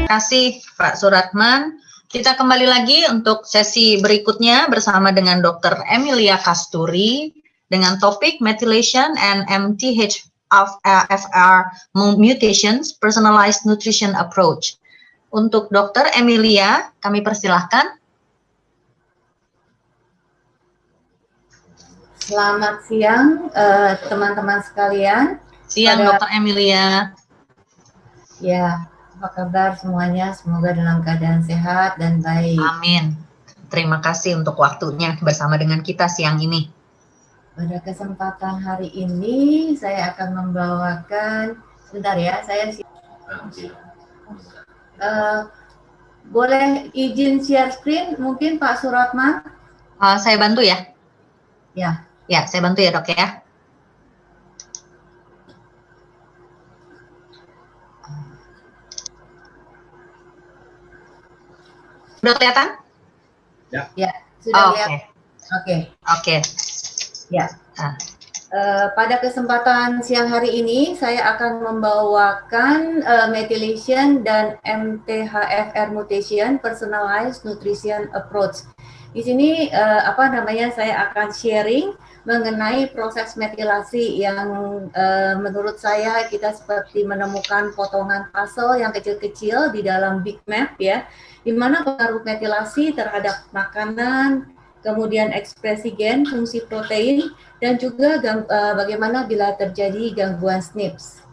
kasih Pak Suratman. Kita kembali lagi untuk sesi berikutnya bersama dengan Dr. Emilia Kasturi dengan topik Methylation and MTHFR Mutations Personalized Nutrition Approach. Untuk Dr. Emilia, kami persilahkan. Selamat siang teman-teman sekalian. Siang Dr. Emilia. Ya, apa kabar semuanya? Semoga dalam keadaan sehat dan baik. Amin. Terima kasih untuk waktunya bersama dengan kita siang ini. Pada kesempatan hari ini saya akan membawakan, sebentar ya, saya boleh izin share screen mungkin Pak Suratman? Saya bantu ya? Ya. Ya, saya bantu ya Dok ya. Sudah kelihatan? Ya, sudah kelihatan. Oke. Ya. Pada kesempatan siang hari ini saya akan membawakan methylation dan MTHFR mutation personalized nutrition approach. Di sini saya akan sharing mengenai proses metilasi yang menurut saya kita seperti menemukan potongan puzzle yang kecil-kecil di dalam big map ya, di mana pengaruh metilasi terhadap makanan, kemudian ekspresi gen, fungsi protein, dan juga bagaimana bila terjadi gangguan SNPs.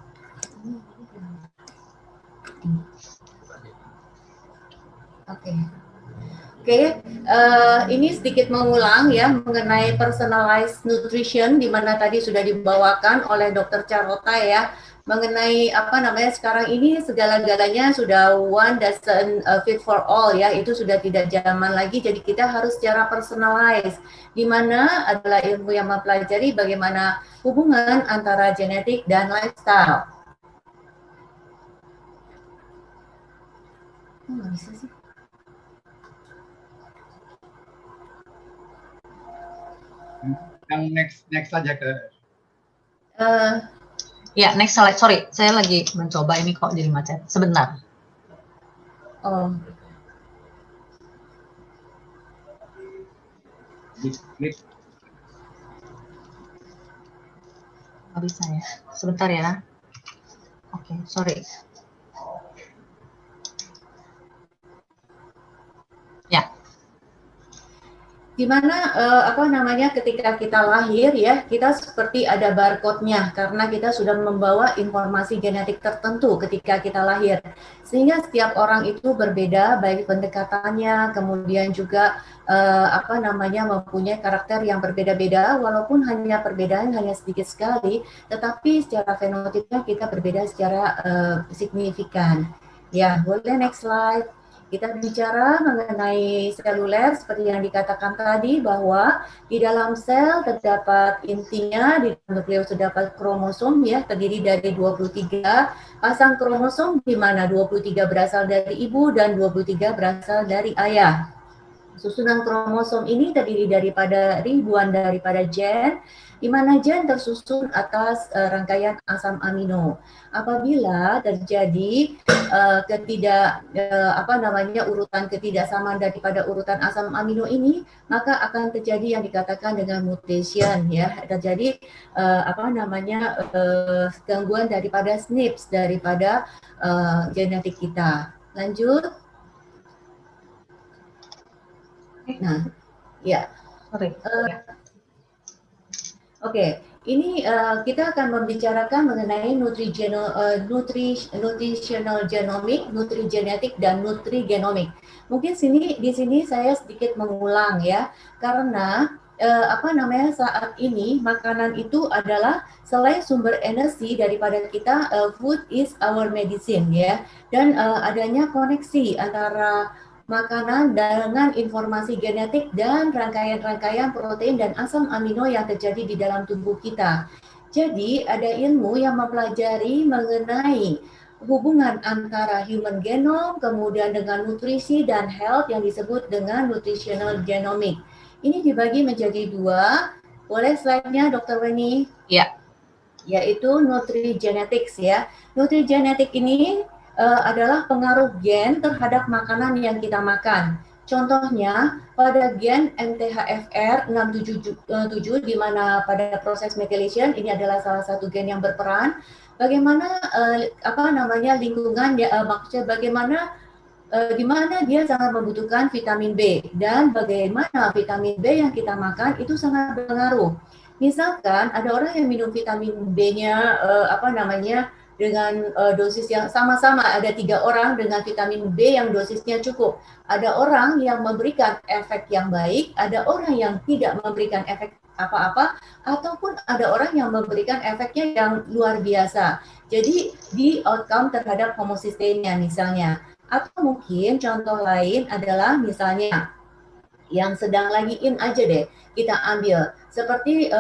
Ini sedikit mengulang ya mengenai personalized nutrition, di mana tadi sudah dibawakan oleh Dr. Carlota ya, mengenai sekarang ini segala-galanya sudah one doesn't fit for all ya, itu sudah tidak zaman lagi, jadi kita harus secara personalized, di mana adalah ilmu yang mempelajari bagaimana hubungan antara genetik dan lifestyle. Nggak bisa sih. Yang next saja ke. Ya, next slide. Sorry, saya lagi mencoba ini kok jadi macet. Sebentar. Oh. Nggak bisa ya. Sebentar ya. Oke, sorry. Ya. Dimana ketika kita lahir ya, kita seperti ada barcode-nya karena kita sudah membawa informasi genetik tertentu ketika kita lahir, sehingga setiap orang itu berbeda baik pendekatannya, kemudian juga mempunyai karakter yang berbeda-beda, walaupun hanya perbedaan hanya sedikit sekali, tetapi secara fenotipnya kita berbeda secara signifikan. Ya, boleh next slide. Kita bicara mengenai seluler seperti yang dikatakan tadi, bahwa di dalam sel terdapat intinya, di dalam nukleus terdapat kromosom ya, terdiri dari 23 pasang kromosom, di mana 23 berasal dari ibu dan 23 berasal dari ayah. Susunan kromosom ini terdiri daripada ribuan daripada gen, di mana gen tersusun atas rangkaian asam amino. Apabila terjadi urutan ketidaksamaan daripada urutan asam amino ini, maka akan terjadi yang dikatakan dengan mutation ya, terjadi gangguan daripada SNPs daripada genetik kita. Lanjut. Nah, ya. Oke, ini kita akan membicarakan mengenai nutritional genomic, nutrigenetik, dan nutrigenomik. Mungkin di sini saya sedikit mengulang ya, karena saat ini makanan itu adalah selain sumber energi daripada kita, food is our medicine ya, dan adanya koneksi antara makanan dengan informasi genetik dan rangkaian-rangkaian protein dan asam amino yang terjadi di dalam tubuh kita. Jadi ada ilmu yang mempelajari mengenai hubungan antara human genome kemudian dengan nutrisi dan health yang disebut dengan nutritional genomic. Ini dibagi menjadi dua. Boleh slide-nya Dr. Weni? Ya. Yaitu nutrigenetics ya. Nutrigenetik ini adalah pengaruh gen terhadap makanan yang kita makan. Contohnya pada gen MTHFR 677 di mana pada proses methylation ini adalah salah satu gen yang berperan. Bagaimana lingkungan maksudnya bagaimana di mana dia sangat membutuhkan vitamin B dan bagaimana vitamin B yang kita makan itu sangat berpengaruh. Misalkan ada orang yang minum vitamin B-nya dengan dosis yang sama-sama, ada 3 orang dengan vitamin B yang dosisnya cukup. Ada orang yang memberikan efek yang baik, ada orang yang tidak memberikan efek apa-apa, ataupun ada orang yang memberikan efeknya yang luar biasa. Jadi di outcome terhadap homosisteinnya misalnya. Atau mungkin contoh lain adalah misalnya yang sedang lagi in aja deh kita ambil seperti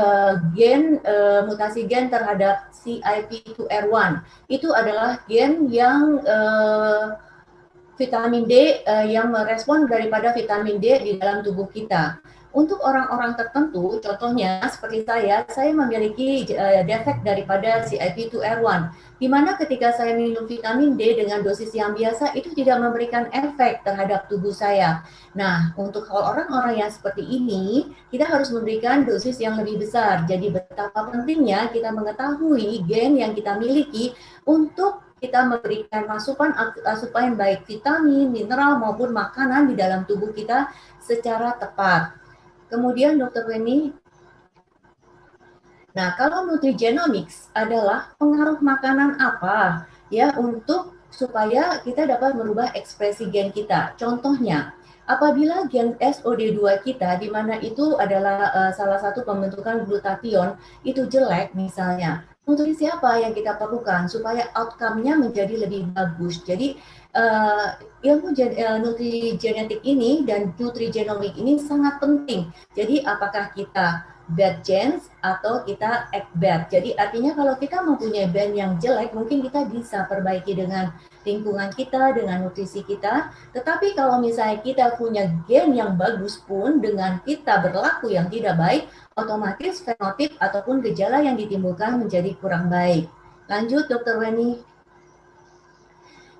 mutasi gen terhadap CIP2R1 itu adalah gen yang vitamin D yang merespon daripada vitamin D di dalam tubuh kita. Untuk orang-orang tertentu, contohnya seperti saya memiliki defek daripada CIP2R1, di mana ketika saya minum vitamin D dengan dosis yang biasa itu tidak memberikan efek terhadap tubuh saya. Nah, untuk orang-orang yang seperti ini, kita harus memberikan dosis yang lebih besar. Jadi betapa pentingnya kita mengetahui gen yang kita miliki untuk kita memberikan asupan baik vitamin, mineral maupun makanan di dalam tubuh kita secara tepat. Kemudian Dr. Weni, nah kalau nutrigenomics adalah pengaruh makanan apa ya untuk supaya kita dapat merubah ekspresi gen kita. Contohnya, apabila gen SOD2 kita di mana itu adalah salah satu pembentukan glutathione itu jelek misalnya, nutrisi apa yang kita perlukan supaya outcome-nya menjadi lebih bagus. Jadi ilmu nutrigenetik ini dan nutrigenomik ini sangat penting. Jadi apakah kita bad genes atau kita act bad. Jadi artinya kalau kita mempunyai gen yang jelek, mungkin kita bisa perbaiki dengan lingkungan kita, dengan nutrisi kita. Tetapi kalau misalnya kita punya gen yang bagus pun dengan kita berlaku yang tidak baik, otomatis fenotip ataupun gejala yang ditimbulkan menjadi kurang baik. Lanjut, Dr. Weni.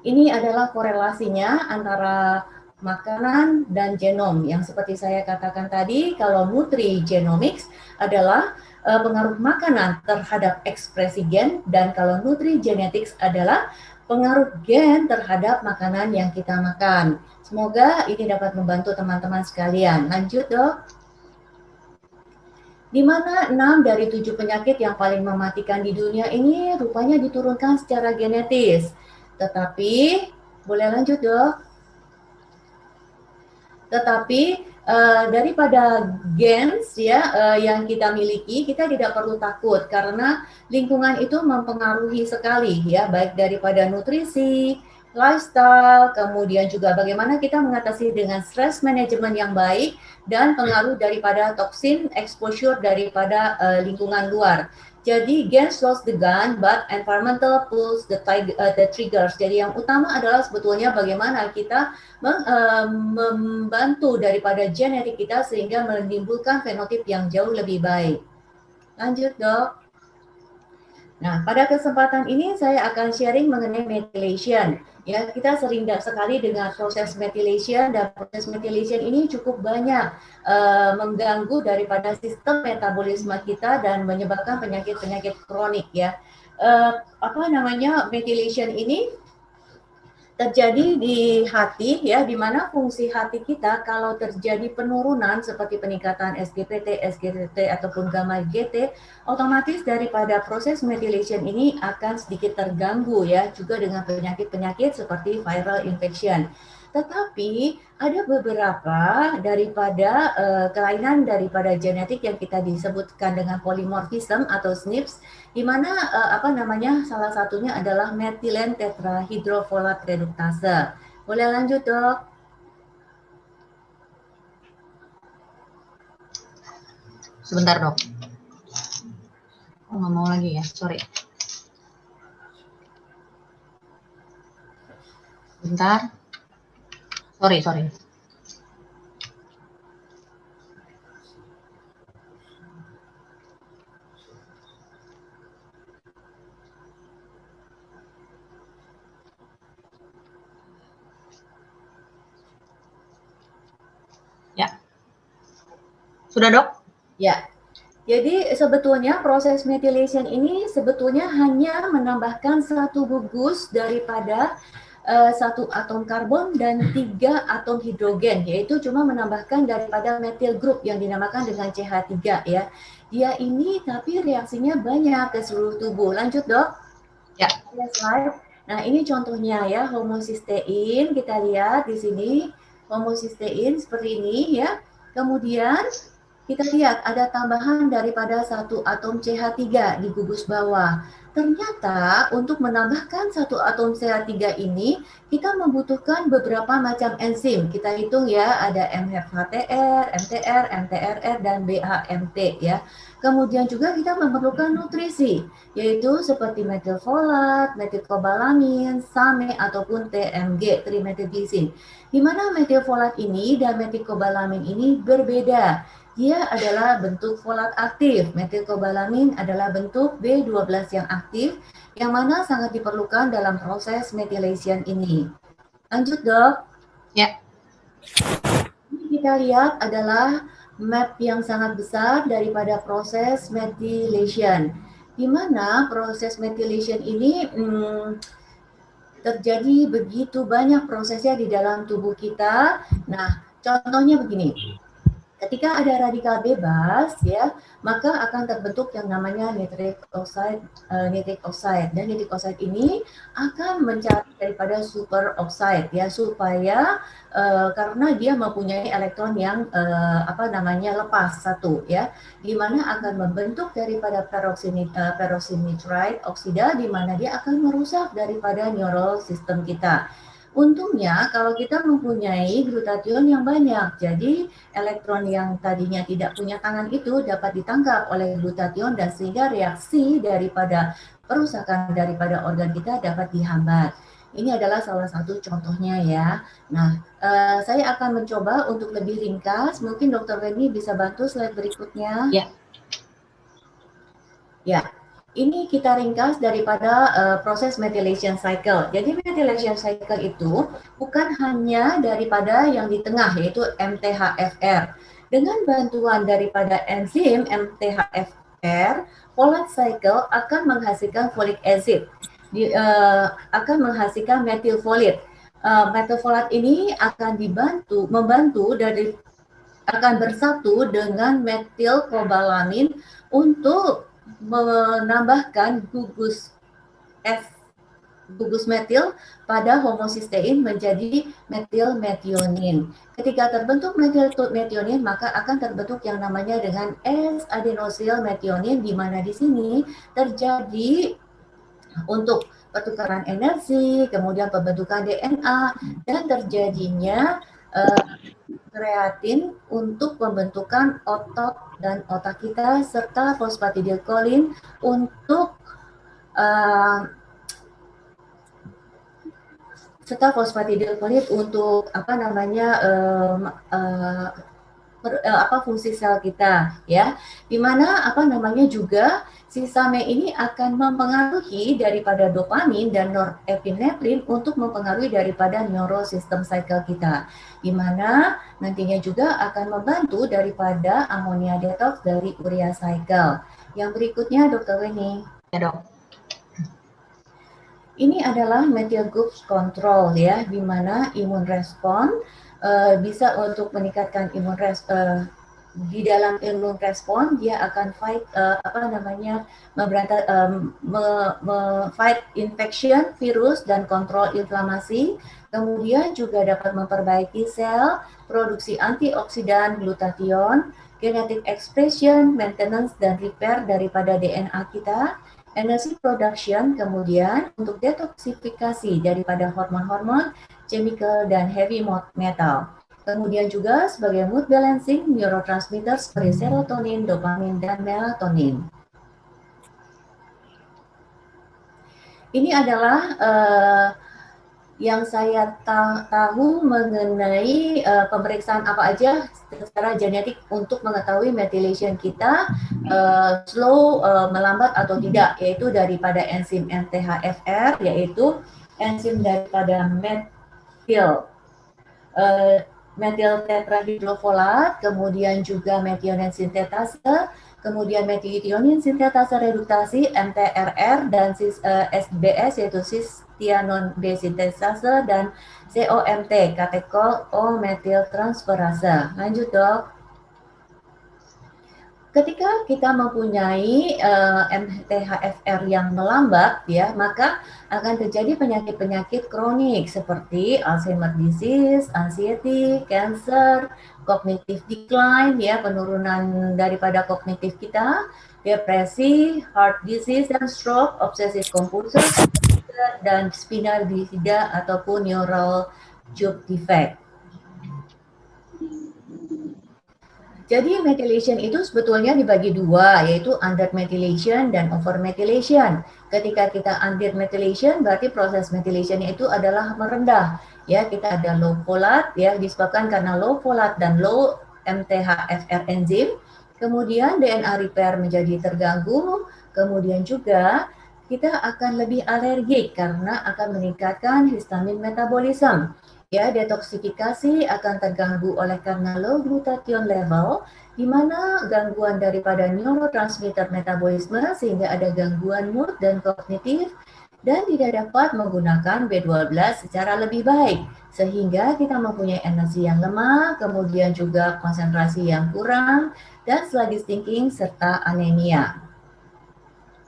Ini adalah korelasinya antara makanan dan genom. Yang seperti saya katakan tadi, kalau nutrigenomics adalah pengaruh makanan terhadap ekspresi gen, dan kalau nutrigenetics adalah pengaruh gen terhadap makanan yang kita makan. Semoga ini dapat membantu teman-teman sekalian. Lanjut, Dok. Di mana 6 dari 7 penyakit yang paling mematikan di dunia ini rupanya diturunkan secara genetis. Tetapi, boleh lanjut dok? Tetapi daripada gens ya yang kita miliki, kita tidak perlu takut karena lingkungan itu mempengaruhi sekali ya, baik daripada nutrisi, lifestyle, kemudian juga bagaimana kita mengatasi dengan stress management yang baik dan pengaruh daripada toksin exposure daripada lingkungan luar. Jadi gens lost the gun, but environmental pulls the triggers. Jadi yang utama adalah sebetulnya bagaimana kita membantu daripada genetik kita sehingga menimbulkan fenotip yang jauh lebih baik. Lanjut, Dok. Nah, pada kesempatan ini saya akan sharing mengenai methylation. Ya, kita sering sekali dengan proses methylation, dan proses methylation ini cukup banyak mengganggu daripada sistem metabolisme kita dan menyebabkan penyakit-penyakit kronik ya. Methylation ini terjadi di hati ya, di mana fungsi hati kita kalau terjadi penurunan seperti peningkatan SGPT, SGT ataupun gamma GT, otomatis daripada proses methylation ini akan sedikit terganggu ya, juga dengan penyakit-penyakit seperti viral infection. Tetapi ada beberapa daripada kelainan daripada genetik yang kita disebutkan dengan polymorphism atau SNPs, di mana salah satunya adalah metilen tetrahydrofolat reduktase. Boleh lanjut, Dok? Sebentar, Dok. Oh, nggak mau lagi ya, sorry. Bentar. Sorry. Sudah, Dok? Ya. Jadi sebetulnya proses methylation ini sebetulnya hanya menambahkan satu gugus daripada satu atom karbon dan 3 atom hidrogen, yaitu cuma menambahkan daripada methyl group yang dinamakan dengan CH3 ya. Dia ini tapi reaksinya banyak ke seluruh tubuh. Lanjut, Dok. Ya. Slide. Nah, ini contohnya ya, homocysteine. Kita lihat di sini homocysteine seperti ini ya. Kemudian kita lihat ada tambahan daripada satu atom CH3 di gugus bawah. Ternyata untuk menambahkan satu atom CH3 ini, kita membutuhkan beberapa macam enzim. Kita hitung ya, ada MHTR, MTR, MTRR, dan BHMT ya. Kemudian juga kita memerlukan nutrisi, yaitu seperti metilfolat, metilkobalamin, SAMe, ataupun TMG, trimethylglycine. Di mana metilfolat ini dan metilkobalamin ini berbeda. Dia adalah bentuk folat aktif, metilkobalamin adalah bentuk B12 yang aktif, yang mana sangat diperlukan dalam proses methylation ini. Lanjut, Dok. Ya. Ini kita lihat adalah map yang sangat besar daripada proses methylation, di mana proses methylation ini terjadi begitu banyak prosesnya di dalam tubuh kita. Nah, contohnya begini. Ketika ada radikal bebas, ya, maka akan terbentuk yang namanya nitric oxide, dan nitric oxide ini akan mencari daripada super oxide, ya, supaya karena dia mempunyai elektron yang lepas satu, ya, di mana akan membentuk daripada peroxynitride oksida, di mana dia akan merusak daripada neural system kita. Untungnya kalau kita mempunyai glutathione yang banyak, jadi elektron yang tadinya tidak punya tangan itu dapat ditangkap oleh glutathione dan sehingga reaksi daripada perusakan daripada organ kita dapat dihambat. Ini adalah salah satu contohnya ya. Nah, saya akan mencoba untuk lebih ringkas. Mungkin Dr. Weni bisa bantu slide berikutnya. Ya. Ya. Ini kita ringkas daripada proses methylation cycle. Jadi methylation cycle itu bukan hanya daripada yang di tengah, yaitu MTHFR. Dengan bantuan daripada enzim MTHFR, folate cycle akan menghasilkan folic acid, akan menghasilkan methylfolate. Methylfolate ini akan akan bersatu dengan metilkobalamin untuk menambahkan gugus metil pada homocysteine menjadi metilmethionin. Ketika terbentuk metilmethionin, maka akan terbentuk yang namanya dengan S-adenosylmethionin, di mana di sini terjadi untuk pertukaran energi, kemudian pembentukan DNA, dan terjadinya kreatin untuk pembentukan otot dan otak kita, serta fosfatidilkolin untuk fungsi sel kita, ya. Dimana juga si SAMe ini akan mempengaruhi daripada dopamin dan norepinefrin untuk mempengaruhi daripada neurosystem cycle kita, dimana nantinya juga akan membantu daripada amonia detox dari urea cycle. Yang berikutnya, Dr. Weni. Ya, Dok. Ini adalah methyl group control, ya, di mana imun respon bisa untuk meningkatkan imun respon. Di dalam imun respon dia akan fight fight infection virus dan kontrol inflamasi. Kemudian juga dapat memperbaiki sel, produksi antioksidan, glutathione, genetic expression, maintenance dan repair daripada DNA kita, energy production, kemudian untuk detoksifikasi daripada hormon-hormon, chemical dan heavy metal. Kemudian juga sebagai mood balancing neurotransmitter seperti serotonin, dopamin, dan melatonin. Ini adalah yang saya tahu mengenai pemeriksaan apa aja secara genetik untuk mengetahui methylation kita slow, melambat atau tidak, yaitu daripada enzim MTHFR, yaitu enzim daripada methyl metil tetrahidrofolat, kemudian juga metionin sintetase, kemudian metionin sintetase reduktasi MTRR, dan SBS yaitu cystianon desintetase, dan COMT katekol O metil transferase. Lanjut dok. Ketika kita mempunyai MTHFR yang melambat, ya, maka akan terjadi penyakit-penyakit kronik seperti Alzheimer disease, anxiety, cancer, cognitive decline, ya, penurunan daripada kognitif kita, depresi, heart disease dan stroke, obsessive compulsive, dan spinal bifida ataupun neural tube defect. Jadi methylation itu sebetulnya dibagi dua, yaitu undermethylation dan overmethylation. Ketika kita undermethylation, berarti proses methylationnya itu adalah merendah. Ya, kita ada low folate, ya, disebabkan karena low folate dan low MTHFR enzim. Kemudian DNA repair menjadi terganggu. Kemudian juga kita akan lebih alergik karena akan meningkatkan histamin metabolism. Ya, detoksifikasi akan terganggu oleh karena low glutathione level, di mana gangguan daripada neurotransmitter metabolisme sehingga ada gangguan mood dan kognitif, dan tidak dapat menggunakan B12 secara lebih baik, sehingga kita mempunyai energi yang lemah, kemudian juga konsentrasi yang kurang, dan sluggish thinking serta anemia.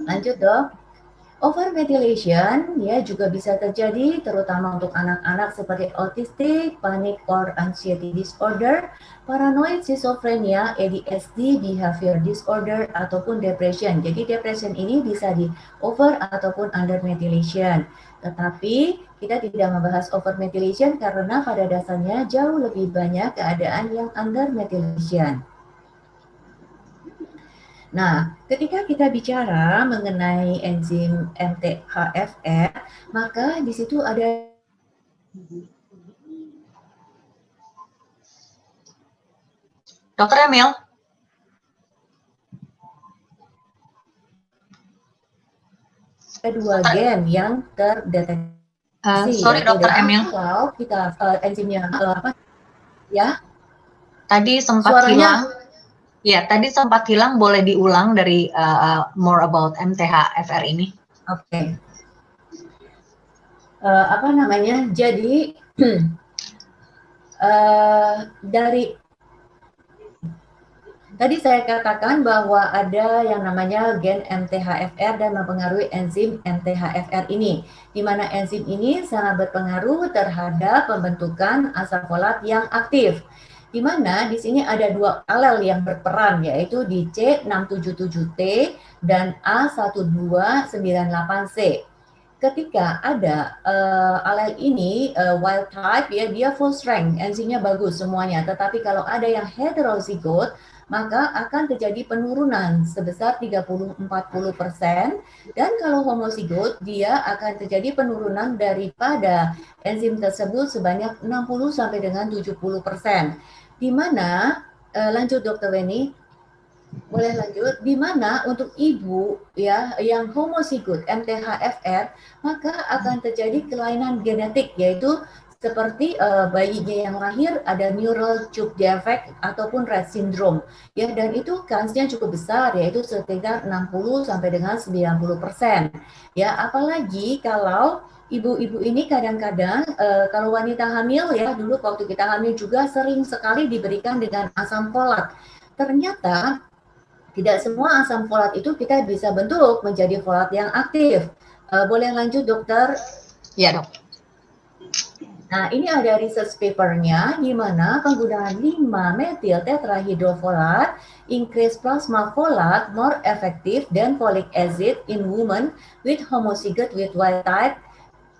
Lanjut dok. Overmethylation ya juga bisa terjadi terutama untuk anak-anak seperti autistic, panic or anxiety disorder, paranoid schizophrenia, ADHD, behavior disorder ataupun depression. Jadi depression ini bisa di over ataupun undermethylation. Tetapi kita tidak membahas overmethylation karena pada dasarnya jauh lebih banyak keadaan yang undermethylation. Nah, ketika kita bicara mengenai enzim MTHFR, maka di situ ada Dokter Emil. Ada dua gen yang terdeteksi. Sorry Dokter Emil. Kalau kita enzimnya apa? Ya. Tadi sempat hilang. Ya, tadi sempat hilang. Boleh diulang dari more about MTHFR ini? Oke. Apa namanya? Jadi dari tadi saya katakan bahwa ada yang namanya gen MTHFR dan mempengaruhi enzim MTHFR ini, di mana enzim ini sangat berpengaruh terhadap pembentukan asam folat yang aktif. Di mana di sini ada dua alel yang berperan, yaitu di C677T dan A1298C. Ketika ada alel ini wild type, ya, dia full strength, enzimnya bagus semuanya. Tetapi kalau ada yang heterozygote, maka akan terjadi penurunan sebesar 30-40%. Dan kalau homozygote, dia akan terjadi penurunan daripada enzim tersebut sebanyak 60 sampai dengan 70%. Di mana lanjut Dr. Weni, boleh lanjut, di mana untuk ibu ya yang homozygote MTHFR, maka akan terjadi kelainan genetik, yaitu seperti bayinya yang lahir ada neural tube defect ataupun Rett syndrome, ya, dan itu kansnya cukup besar, yaitu sekitar 60 sampai dengan 90%. Ya, apalagi kalau ibu-ibu ini kadang-kadang kalau wanita hamil, ya, dulu waktu kita hamil juga sering sekali diberikan dengan asam folat. Ternyata tidak semua asam folat itu kita bisa bentuk menjadi folat yang aktif. Boleh lanjut dokter? Ya dok. Nah, ini ada research papernya di mana penggunaan 5-metil tetrahydrofolat increase plasma folate more effective than folic acid in women with homozygote with wild type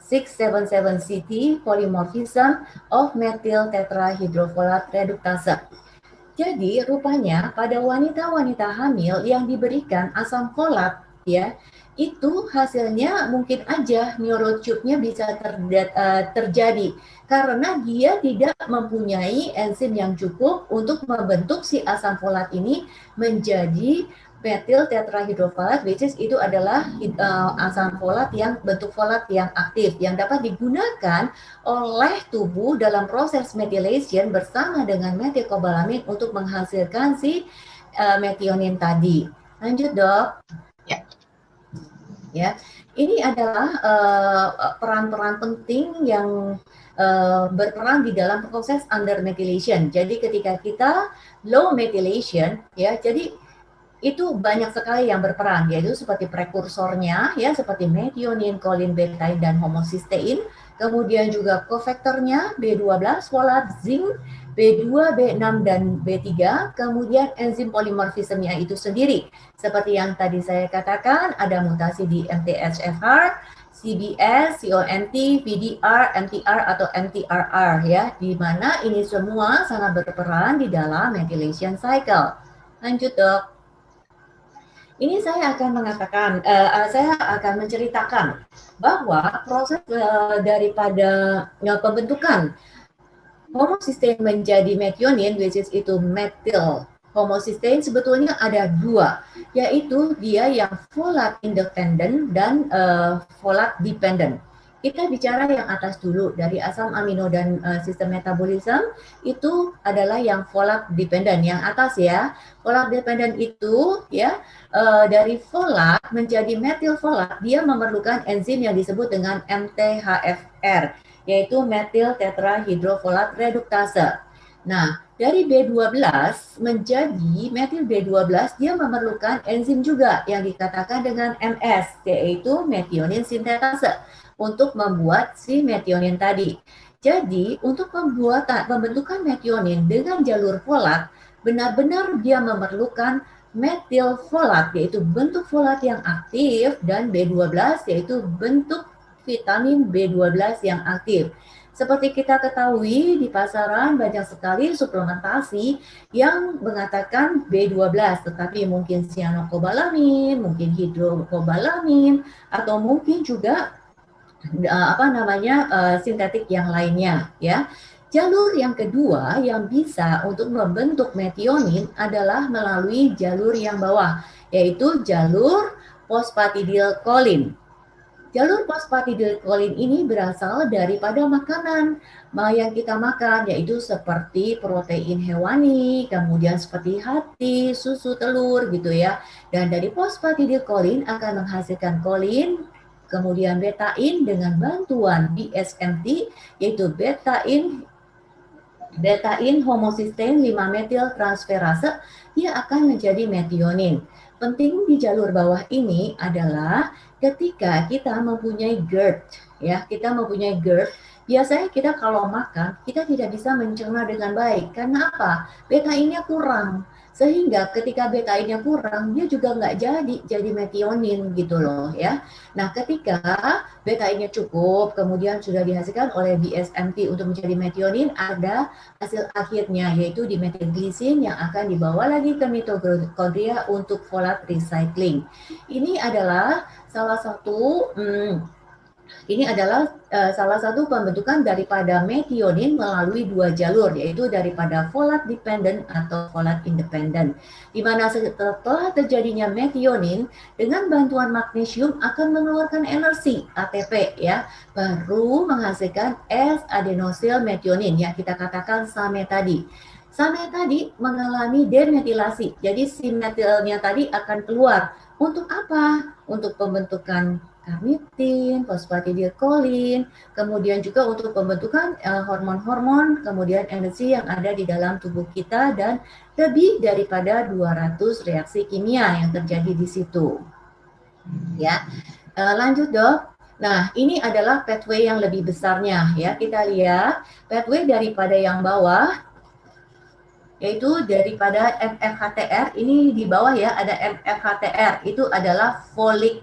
677CT polymorphism of methyl tetrahydrofolat reduktase. Jadi rupanya pada wanita-wanita hamil yang diberikan asam folat, ya, itu hasilnya mungkin aja neurotube-nya bisa terjadi karena dia tidak mempunyai enzim yang cukup untuk membentuk si asam folat ini menjadi metil tetrahidrofolat, which is itu adalah asam folat yang bentuk folat yang aktif yang dapat digunakan oleh tubuh dalam proses methylation bersama dengan metilkobalamin untuk menghasilkan si metionin tadi. Lanjut, Dok. Ya. Ya, ini adalah peran-peran penting yang berperan di dalam proses under methylation. Jadi ketika kita low methylation, ya, jadi itu banyak sekali yang berperan, yaitu seperti prekursornya, ya, seperti metionin, kolin, betain, dan homocysteine. Kemudian juga kofaktornya B12, folat, zinc, B2, B6, dan B3. Kemudian enzim polimorfismenya itu sendiri. Seperti yang tadi saya katakan, ada mutasi di MTHFR, CBS, COMT, PDR, MTR, atau MTRR, ya, di mana ini semua sangat berperan di dalam methylation cycle. Lanjut, Dok. Ini saya akan mengatakan, saya akan menceritakan bahwa proses daripada pembentukan homocysteine menjadi metionin, which is itu metil homocysteine, sebetulnya ada dua, yaitu dia yang folat independent dan folat dependent. Kita bicara yang atas dulu, dari asam amino dan sistem metabolisme, itu adalah yang folat dependent, yang atas ya. Folat dependent itu ya, dari folat menjadi metil folat, dia memerlukan enzim yang disebut dengan MTHFR, yaitu metil tetrahidrofolat reduktase. Nah, dari B12 menjadi metil B12, dia memerlukan enzim juga yang dikatakan dengan MS, yaitu metionin sintetase, untuk membuat si metionin tadi. Jadi, untuk pembentukan metionin dengan jalur folat, benar-benar dia memerlukan metil folat, yaitu bentuk folat yang aktif, dan B12, yaitu bentuk vitamin B12 yang aktif. Seperti kita ketahui, di pasaran banyak sekali suplementasi yang mengatakan B12, tetapi mungkin cyanocobalamin, mungkin hidrokobalamin, atau mungkin juga sintetik yang lainnya, ya. Jalur yang kedua yang bisa untuk membentuk metionin adalah melalui jalur yang bawah, yaitu jalur phosphatidylcholine. Jalur phosphatidylcholine ini berasal daripada makanan yang kita makan, yaitu seperti protein hewani, kemudian seperti hati, susu, telur, gitu ya. Dan dari phosphatidylcholine akan menghasilkan kolin, kemudian betain dengan bantuan BSMT, yaitu betain homocysteine 5-metil transferase, dia akan menjadi metionin. Penting di jalur bawah ini adalah ketika kita mempunyai GERD, ya, kita mempunyai GERD, biasanya kita kalau makan, kita tidak bisa mencerna dengan baik. Karena apa? Betainnya kurang. Sehingga ketika betainnya kurang, dia juga nggak jadi metionin gitu loh, ya. Nah, ketika betainnya cukup, kemudian sudah dihasilkan oleh BSMT untuk menjadi metionin, ada hasil akhirnya, yaitu dimetilglisin yang akan dibawa lagi ke mitokondria untuk folat recycling. Ini adalah salah satu pembentukan daripada metionin melalui dua jalur, yaitu daripada folat dependent atau folat independent. Di mana setelah terjadinya metionin, dengan bantuan magnesium akan mengeluarkan energi ATP, ya, baru menghasilkan S-adenosil metionin yang kita katakan SAMe tadi. SAMe tadi mengalami demetilasi, jadi si metilnya tadi akan keluar. Untuk apa? Untuk pembentukan karnitin, phosphatidylcholine, kemudian juga untuk pembentukan hormon-hormon, kemudian energi yang ada di dalam tubuh kita, dan lebih daripada 200 reaksi kimia yang terjadi di situ. Ya, lanjut, Dok. Nah, ini adalah pathway yang lebih besarnya, ya. Kita lihat pathway daripada yang bawah, yaitu daripada MFHTR, ini di bawah ya ada MFHTR, itu adalah folic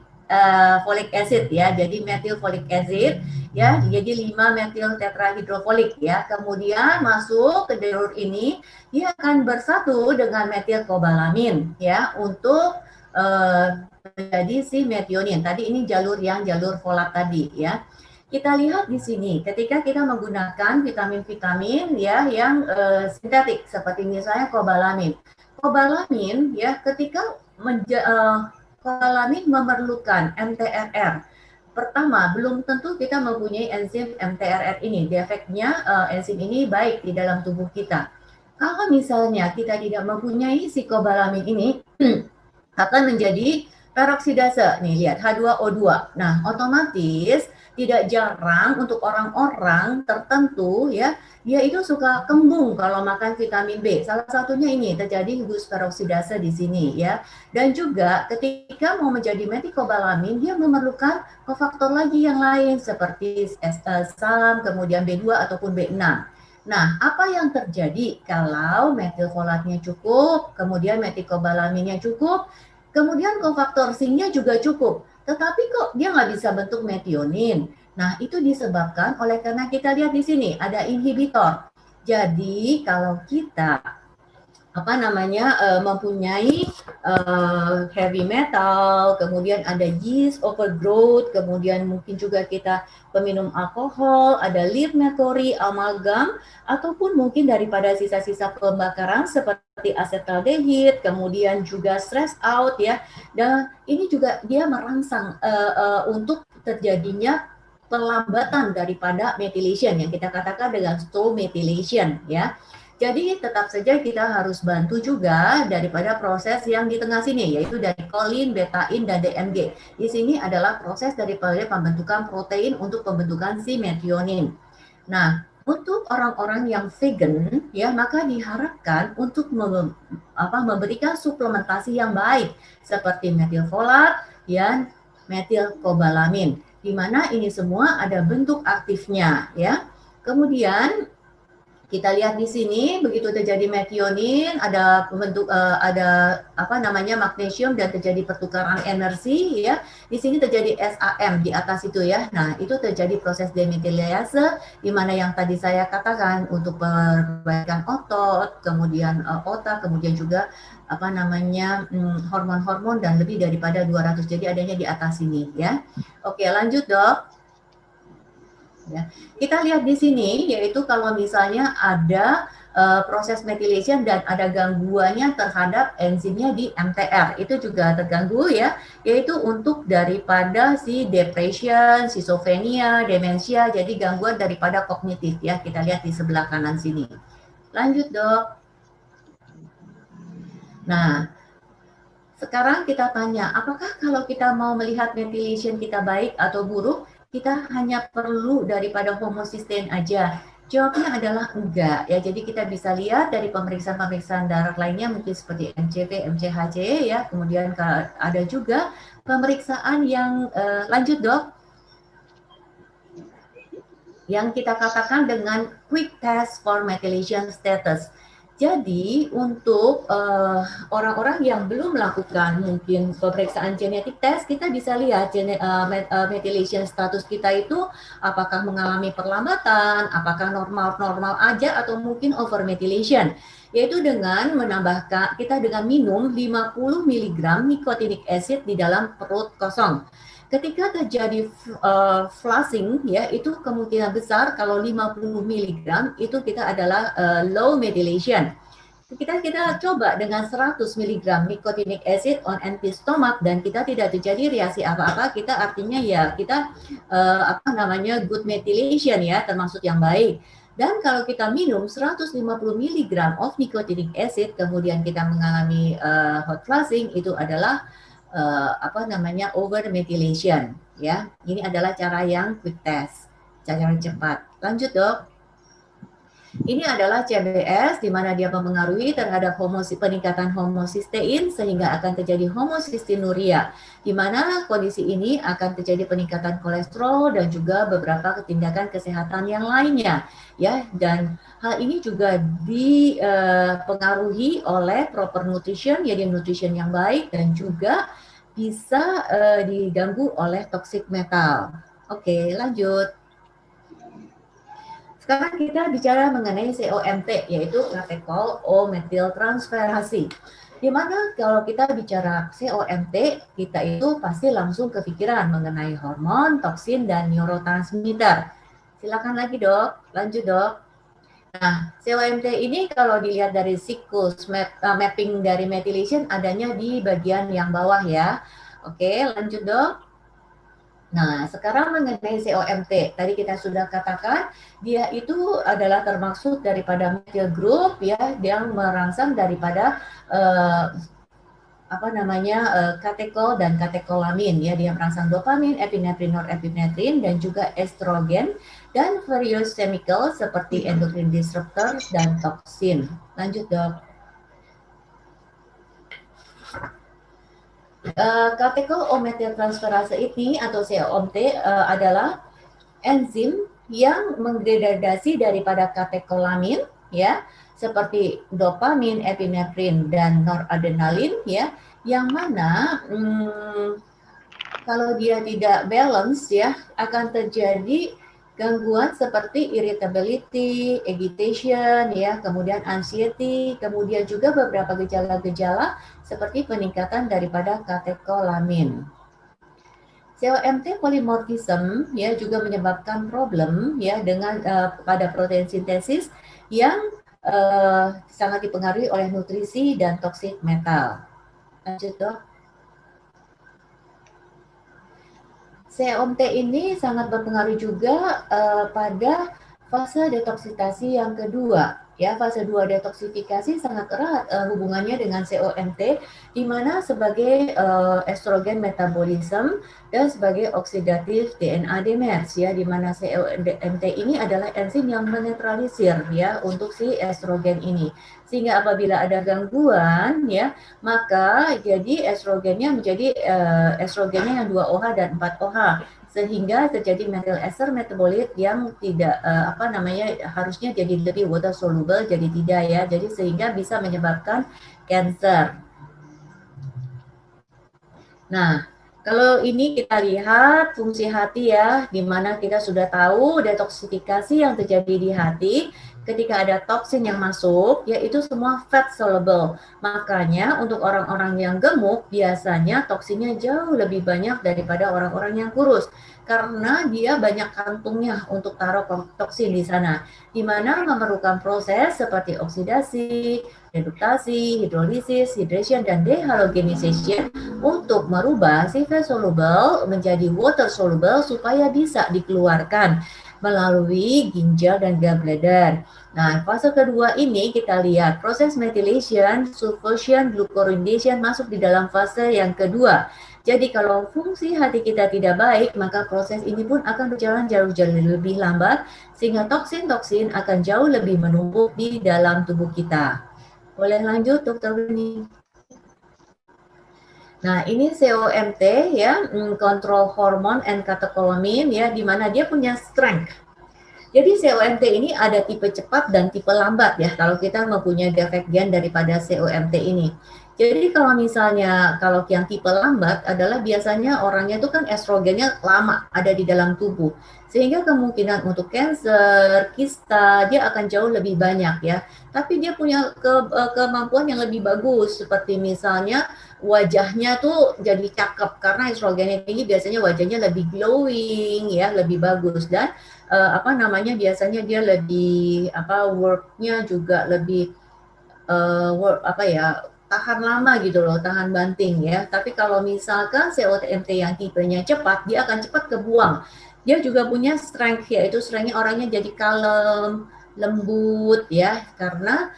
acid, ya, jadi methyl folic acid, ya, jadi 5-metil tetrahidrofolik, ya. Kemudian masuk ke jalur ini, dia akan bersatu dengan metilkobalamin, ya, untuk menjadi si metionin. Tadi ini jalur folat tadi, ya. Kita lihat di sini, ketika kita menggunakan vitamin-vitamin, ya, yang sintetik, seperti misalnya kobalamin. Kobalamin, ya, ketika kobalamin memerlukan MTRR. Pertama, belum tentu kita mempunyai enzim MTRR ini. Defeknya enzim ini baik di dalam tubuh kita. Kalau misalnya kita tidak mempunyai si kobalamin ini, akan menjadi peroksidase. Nih, lihat H2O2. Nah, otomatis tidak jarang untuk orang-orang tertentu ya, dia itu suka kembung kalau makan vitamin B. Salah satunya ini terjadi gugus peroksidase di sini ya. Dan juga ketika mau menjadi metikobalamin, dia memerlukan kofaktor lagi yang lain seperti SAM, kemudian B2 ataupun B6. Nah, apa yang terjadi kalau metilfolatnya cukup, kemudian metikobalaminnya cukup, kemudian kofaktor zinc-nya juga cukup, tetapi kok dia nggak bisa bentuk metionin. Nah, itu disebabkan oleh karena kita lihat di sini ada inhibitor. Jadi, kalau kita mempunyai heavy metal, kemudian ada yeast overgrowth, kemudian mungkin juga kita peminum alkohol, ada lead mercury, amalgam, ataupun mungkin daripada sisa-sisa pembakaran seperti asetaldehid, kemudian juga stress out ya. Dan ini juga dia merangsang untuk terjadinya perlambatan daripada methylation yang kita katakan dengan slow methylation ya. Jadi tetap saja kita harus bantu juga daripada proses yang di tengah sini, yaitu dari kolin, betain, dan DMG. Di sini adalah proses daripada pembentukan protein untuk pembentukan si metionin. Nah, untuk orang-orang yang vegan, ya maka diharapkan untuk memberikan suplementasi yang baik seperti metilfolat dan metilkobalamin, di mana ini semua ada bentuk aktifnya, ya. Kemudian kita lihat di sini begitu terjadi metionin ada bentuk magnesium dan terjadi pertukaran energi ya. Di sini terjadi SAM di atas itu ya. Nah, itu terjadi proses demethylase di mana yang tadi saya katakan untuk perbaikan otot, kemudian otak, kemudian juga hormon-hormon dan lebih daripada 200. Jadi adanya di atas sini ya. Oke, lanjut, Dok. Ya. Kita lihat di sini, yaitu kalau misalnya ada proses methylation dan ada gangguannya terhadap enzimnya di MTR, itu juga terganggu ya, yaitu untuk daripada si depression, schizophrenia, demensia, jadi gangguan daripada kognitif ya, kita lihat di sebelah kanan sini. Lanjut, Dok. Nah, sekarang kita tanya, apakah kalau kita mau melihat methylation kita baik atau buruk, kita hanya perlu daripada homocysteine aja? Jawabnya adalah enggak ya. Jadi kita bisa lihat dari pemeriksaan-pemeriksaan darah lainnya mungkin seperti MCV, MCHC ya. Kemudian ada juga pemeriksaan yang lanjut, Dok, yang kita katakan dengan quick test for methylation status. Jadi untuk orang-orang yang belum melakukan mungkin pemeriksaan genetik test, kita bisa lihat methylation status kita itu apakah mengalami perlambatan, apakah normal-normal aja atau mungkin over methylation. Yaitu dengan menambahkan kita dengan minum 50 mg nicotinic acid di dalam perut kosong. Ketika terjadi flushing ya, itu kemungkinan besar kalau 50 mg itu kita adalah low methylation. Kita coba dengan 100 mg nicotinic acid on empty stomach dan kita tidak terjadi reaksi apa-apa, kita artinya ya kita good methylation ya, termasuk yang baik. Dan kalau kita minum 150 mg of nicotinic acid kemudian kita mengalami hot flushing, itu adalah over methylation ya. Ini adalah cara yang quick test, cara yang cepat. Lanjut, Dok. Ini adalah CBS di mana dia mempengaruhi terhadap peningkatan homocysteine sehingga akan terjadi homocystinuria, di mana kondisi ini akan terjadi peningkatan kolesterol dan juga beberapa tindakan kesehatan yang lainnya ya. Dan hal ini juga dipengaruhi oleh proper nutrition, jadi nutrition yang baik, dan juga bisa diganggu oleh toxic metal. Oke, lanjut. Sekarang kita bicara mengenai COMT, yaitu catechol O-methyltransferase. Di mana kalau kita bicara COMT, kita itu pasti langsung kepikiran mengenai hormon, toksin, dan neurotransmitter. Silakan lagi, Dok. Lanjut, Dok. Nah, COMT ini kalau dilihat dari siklus mapping dari methylation adanya di bagian yang bawah ya. Oke, lanjut dong. Nah, sekarang mengenai COMT, tadi kita sudah katakan dia itu adalah termasuk daripada methyl group ya, yang merangsang daripada katekol dan katekolamin ya, dia merangsang dopamin, epinefrin, norepinefrin dan juga estrogen dan various chemical seperti endocrine disruptor dan toksin. Lanjut dok. Katekol O-methyltransferase ini atau COMT adalah enzim yang mengdegradasi daripada katekolamin ya, seperti dopamin, epinefrin dan noradrenalin ya, yang mana kalau dia tidak balance ya akan terjadi gangguan seperti irritability, agitation ya, kemudian anxiety, kemudian juga beberapa gejala-gejala seperti peningkatan daripada katekolamin. COMT polymorphism ya juga menyebabkan problem ya dengan pada protein sintesis yang sangat dipengaruhi oleh nutrisi dan toxic metal. Lanjut dok. COMT ini sangat berpengaruh juga pada fase detoksifikasi yang kedua. Ya, fase 2 detoksifikasi sangat erat hubungannya dengan COMT, di mana sebagai estrogen metabolism dan sebagai oksidatif DNA damage ya, di mana COMT ini adalah enzim yang menetralisir ya untuk si estrogen ini. Sehingga apabila ada gangguan ya, maka jadi estrogennya menjadi estrogennya yang 2-OH dan 4-OH, sehingga terjadi methyl ester metabolit yang tidak harusnya jadi lebih water soluble jadi tidak ya, jadi sehingga bisa menyebabkan cancer. Nah, kalau ini kita lihat fungsi hati ya, di mana kita sudah tahu detoksifikasi yang terjadi di hati ketika ada toksin yang masuk, yaitu semua fat soluble. Makanya untuk orang-orang yang gemuk biasanya toksinnya jauh lebih banyak daripada orang-orang yang kurus, karena dia banyak kantungnya untuk taruh toksin di sana, di mana memerlukan proses seperti oksidasi, reduktasi, hidrolisis, hydration, dan dehalogenization untuk merubah si fat soluble menjadi water soluble supaya bisa dikeluarkan melalui ginjal dan gallbladder. Nah, fase kedua ini kita lihat proses methylation, sulfation, glucuronidation masuk di dalam fase yang kedua. Jadi kalau fungsi hati kita tidak baik, maka proses ini pun akan berjalan jauh-jauh lebih lambat, sehingga toksin-toksin akan jauh lebih menumpuk di dalam tubuh kita. Boleh lanjut, Dr. Winnie? Nah, ini COMT ya, control hormone and catecholamine ya, di mana dia punya strength. Jadi COMT ini ada tipe cepat dan tipe lambat ya, kalau kita mempunyai defect gen daripada COMT ini. Jadi kalau misalnya kalau yang tipe lambat adalah biasanya orangnya itu kan estrogennya lama ada di dalam tubuh, sehingga kemungkinan untuk kanker, kista dia akan jauh lebih banyak ya. Tapi dia punya kemampuan yang lebih bagus, seperti misalnya wajahnya tuh jadi cakep karena estrogennya tinggi, biasanya wajahnya lebih glowing ya, lebih bagus, dan biasanya dia lebih worknya juga lebih tahan lama gitu loh, tahan banting ya. Tapi kalau misalkan COMT yang tipenya cepat, dia akan cepat kebuang. Dia juga punya strength, yaitu strengthnya orangnya jadi kalem, lembut ya, karena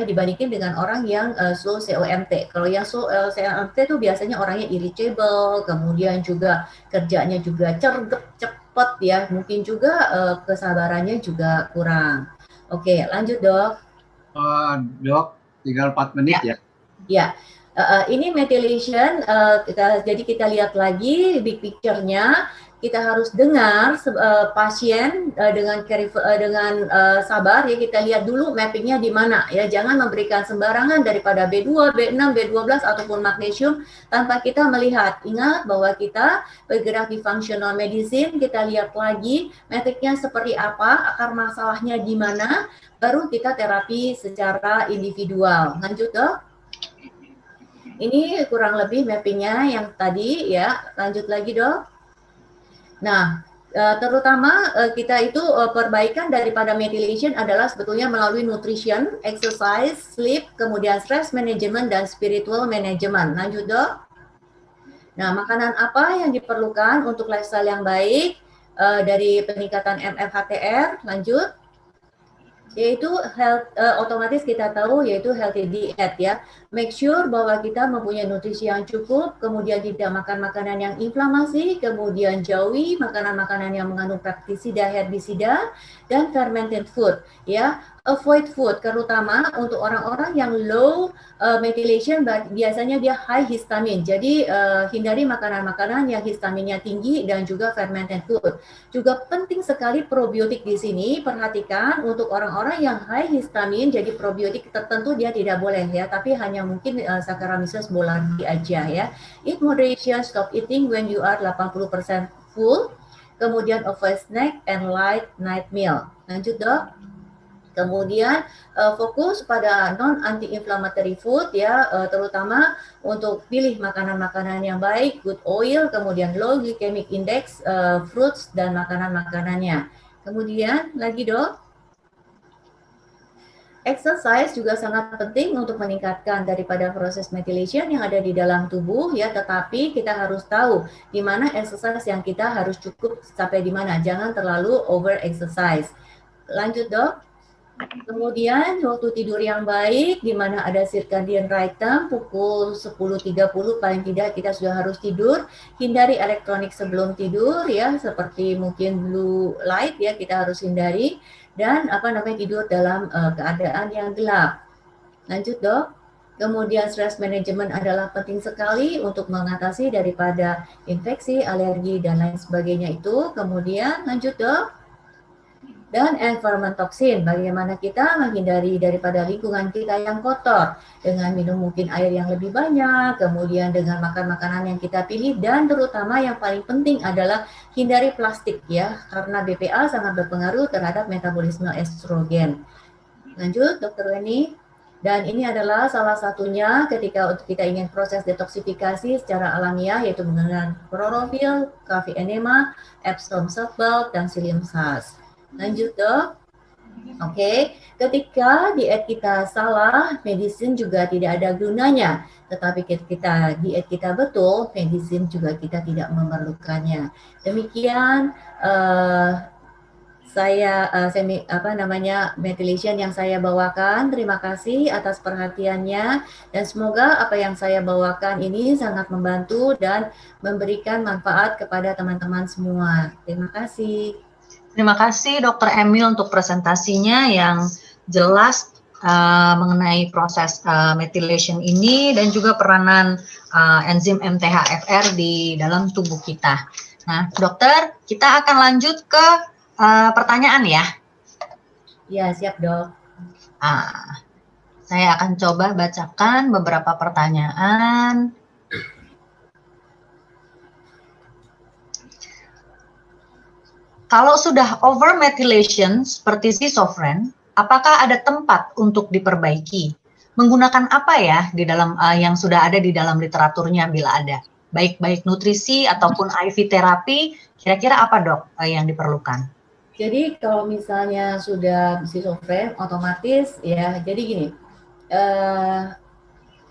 dibandingkan dengan orang yang slow COMT. Kalau yang slow COMT itu biasanya orangnya irritable, kemudian juga kerjanya juga cerget, cepet ya, mungkin juga kesabarannya juga kurang. Oke, lanjut dok. Dok, tinggal 4 menit ya. Ya, ini methylation. Jadi kita lihat lagi big picture-nya. Kita harus dengar pasien dengan sabar ya. Kita lihat dulu mappingnya di mana ya. Jangan memberikan sembarangan daripada B2, B6, B12 ataupun magnesium tanpa kita melihat. Ingat bahwa kita bergerak di functional medicine. Kita lihat lagi mappingnya seperti apa, akar masalahnya di mana, baru kita terapi secara individual. Lanjut dok. Ini kurang lebih mappingnya yang tadi ya. Lanjut lagi dok. Nah, Terutama kita itu perbaikan daripada methylation adalah sebetulnya melalui nutrition, exercise, sleep, kemudian stress management dan spiritual management. Lanjut dok. Nah, makanan apa yang diperlukan untuk lifestyle yang baik dari peningkatan MFHTR? Lanjut. Yaitu otomatis kita tahu yaitu healthy diet ya. Make sure bahwa kita mempunyai nutrisi yang cukup, kemudian tidak makan makanan yang inflamasi, kemudian jauhi makanan-makanan yang mengandung pestisida, herbisida, dan fermented food ya. Avoid food, terutama untuk orang-orang yang low methylation, biasanya dia high histamin. Jadi hindari makanan-makanan yang histaminnya tinggi dan juga fermented food. Juga penting sekali probiotik di sini. Perhatikan untuk orang-orang yang high histamin, jadi probiotik tertentu dia tidak boleh ya, tapi hanya mungkin Saccharomyces boulardii aja ya. Eat moderation, stop eating when you are 80% full. Kemudian avoid snack and light night meal. Lanjut dok. Kemudian fokus pada non-anti-inflammatory food ya, terutama untuk pilih makanan-makanan yang baik, good oil, kemudian low glycemic index, fruits dan makanan-makanannya. Kemudian lagi dok, exercise juga sangat penting untuk meningkatkan daripada proses methylation yang ada di dalam tubuh ya, tetapi kita harus tahu di mana exercise yang kita harus cukup sampai di mana, jangan terlalu over exercise. Lanjut dok. Kemudian waktu tidur yang baik, di mana ada circadian rhythm pukul 10.30 paling tidak kita sudah harus tidur. Hindari elektronik sebelum tidur ya, seperti mungkin blue light ya, kita harus hindari. Dan tidur dalam keadaan yang gelap. Lanjut dok. Kemudian stress management adalah penting sekali untuk mengatasi daripada infeksi, alergi dan lain sebagainya itu. Kemudian lanjut dok. Dan environment toxin, bagaimana kita menghindari daripada lingkungan kita yang kotor dengan minum mungkin air yang lebih banyak, kemudian dengan makan makanan yang kita pilih, dan terutama yang paling penting adalah hindari plastik ya, karena BPA sangat berpengaruh terhadap metabolisme estrogen. Lanjut Dr. Weni. Dan ini adalah salah satunya ketika untuk kita ingin proses detoksifikasi secara alamiah, yaitu menggunakan chlorophyll, coffee enema, Epsom salt bath, dan psyllium salts. Lanjut dok. Oke, ketika diet kita salah, medicine juga tidak ada gunanya. Tetapi ketika diet kita betul, medicine juga kita tidak memerlukannya. Demikian methylation yang saya bawakan. Terima kasih atas perhatiannya dan semoga apa yang saya bawakan ini sangat membantu dan memberikan manfaat kepada teman-teman semua. Terima kasih. Terima kasih Dr. Emil untuk presentasinya yang jelas mengenai proses methylation ini dan juga peranan enzim MTHFR di dalam tubuh kita. Nah, dokter, kita akan lanjut ke pertanyaan ya. Ya, siap dok. Saya akan coba bacakan beberapa pertanyaan. Kalau sudah over methylation seperti schizofren, apakah ada tempat untuk diperbaiki? Menggunakan apa ya di dalam yang sudah ada di dalam literaturnya bila ada? Baik nutrisi ataupun IV terapi, kira-kira apa dok yang diperlukan? Jadi kalau misalnya sudah schizofren, otomatis ya. Jadi gini,